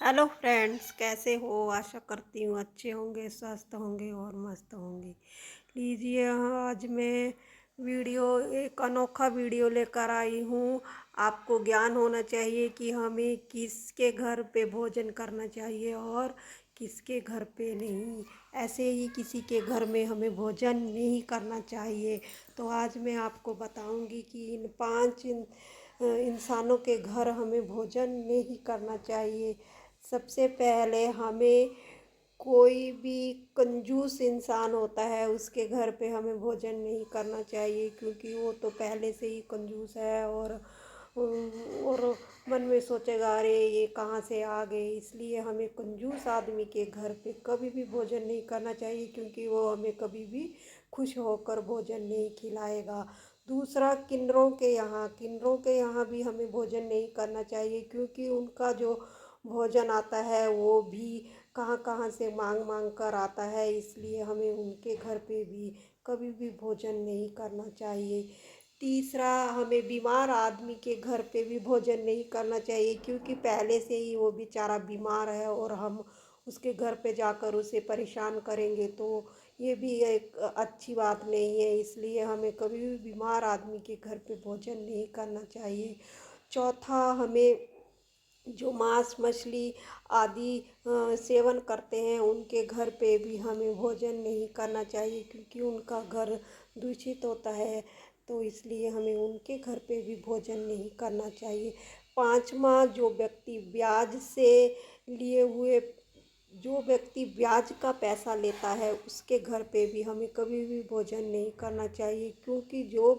Hello friends, कैसे हो? आशा करती हूँ अच्छे होंगे, स्वस्थ होंगे और मस्त होंगे। लीजिए, आज मैं वीडियो एक अनोखा वीडियो लेकर आई हूँ। आपको ज्ञान होना चाहिए कि हमें किसके घर पे भोजन करना चाहिए और किसके घर पे नहीं। ऐसे ही किसी के घर में हमें भोजन नहीं करना चाहिए। तो आज मैं आपको बताऊंगी कि इन पांच इंसानों के घर हमें भोजन नहीं करना चाहिए। सबसे पहले हमें कोई भी कंजूस इंसान होता है उसके घर पे हमें भोजन नहीं करना चाहिए, क्योंकि वो तो पहले से ही कंजूस है और मन में सोचेगा अरे ये कहाँ से आ गए। इसलिए हमें कंजूस आदमी के घर पे कभी भी भोजन नहीं करना चाहिए, क्योंकि वो हमें कभी भी खुश होकर भोजन नहीं खिलाएगा। दूसरा, किन्नरों के यहाँ भी हमें भोजन नहीं करना चाहिए, क्योंकि उनका जो भोजन आता है वो भी कहाँ कहाँ से मांग मांग कर आता है। इसलिए हमें उनके घर पे भी कभी भी भोजन नहीं करना चाहिए। तीसरा, हमें बीमार आदमी के घर पे भी भोजन नहीं करना चाहिए, क्योंकि पहले से ही वो बेचारा बीमार है और हम उसके घर पे जाकर उसे परेशान करेंगे तो ये भी एक अच्छी बात नहीं है। इसलिए हमें कभी भी बीमार आदमी के घर पे भोजन नहीं करना चाहिए। चौथा, हमें जो मांस मछली आदि सेवन करते हैं उनके घर पे भी हमें भोजन नहीं करना चाहिए, क्योंकि उनका घर दूषित होता है। तो इसलिए हमें उनके घर पे भी भोजन नहीं करना चाहिए। पांचवा, लिए हुए जो व्यक्ति ब्याज का पैसा लेता है उसके घर पे भी हमें कभी भी भोजन नहीं करना चाहिए, क्योंकि जो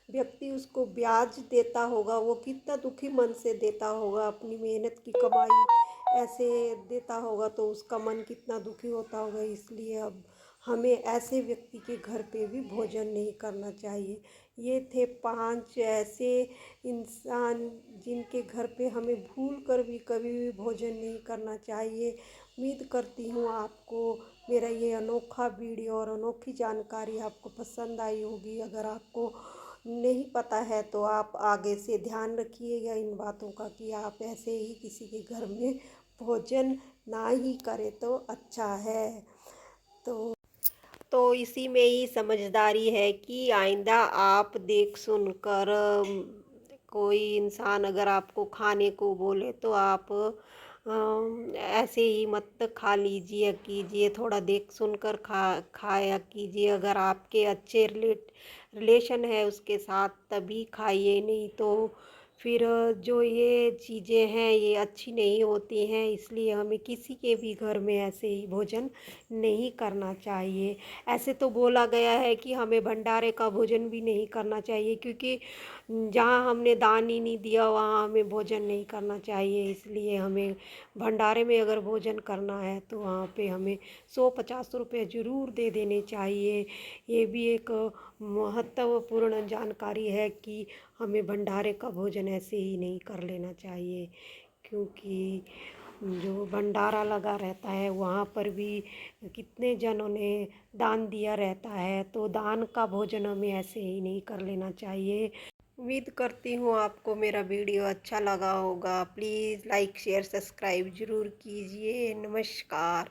व्यक्ति उसको ब्याज देता होगा वो कितना दुखी मन से देता होगा, अपनी मेहनत की कमाई ऐसे देता होगा तो उसका मन कितना दुखी होता होगा। इसलिए अब हमें ऐसे व्यक्ति के घर पे भी भोजन नहीं करना चाहिए। ये थे पांच ऐसे इंसान जिनके घर पे हमें भूल कर भी कभी भी भोजन नहीं करना चाहिए। उम्मीद करती हूँ आपको मेरा ये अनोखा वीडियो और अनोखी जानकारी आपको पसंद आई होगी। अगर आपको नहीं पता है तो आप आगे से ध्यान रखिएगा इन बातों का, कि आप ऐसे ही किसी के घर में भोजन ना ही करें तो अच्छा है। तो इसी में ही समझदारी है कि आइंदा आप देख सुनकर कोई इंसान अगर आपको खाने को बोले तो आप ऐसे ही मत खा लीजिए कीजिए, थोड़ा देख सुनकर खाया कीजिए। अगर आपके अच्छे रिलेशन है उसके साथ तभी खाइए, नहीं तो फिर जो ये चीज़ें हैं ये अच्छी नहीं होती हैं। इसलिए हमें किसी के भी घर में ऐसे ही भोजन नहीं करना चाहिए। ऐसे तो बोला गया है कि हमें भंडारे का भोजन भी नहीं करना चाहिए, क्योंकि जहाँ हमने दान ही नहीं दिया वहाँ हमें भोजन नहीं करना चाहिए। इसलिए हमें भंडारे में अगर भोजन करना है तो वहाँ पे हमें 100-50 रुपये ज़रूर दे देने चाहिए। ये भी एक महत्वपूर्ण जानकारी है कि हमें भंडारे का भोजन ऐसे ही नहीं कर लेना चाहिए, क्योंकि जो भंडारा लगा रहता है वहाँ पर भी कितने जनों ने दान दिया रहता है, तो दान का भोजन हमें ऐसे ही नहीं कर लेना चाहिए। उम्मीद करती हूँ आपको मेरा वीडियो अच्छा लगा होगा। प्लीज़ लाइक शेयर सब्सक्राइब ज़रूर कीजिए। नमस्कार।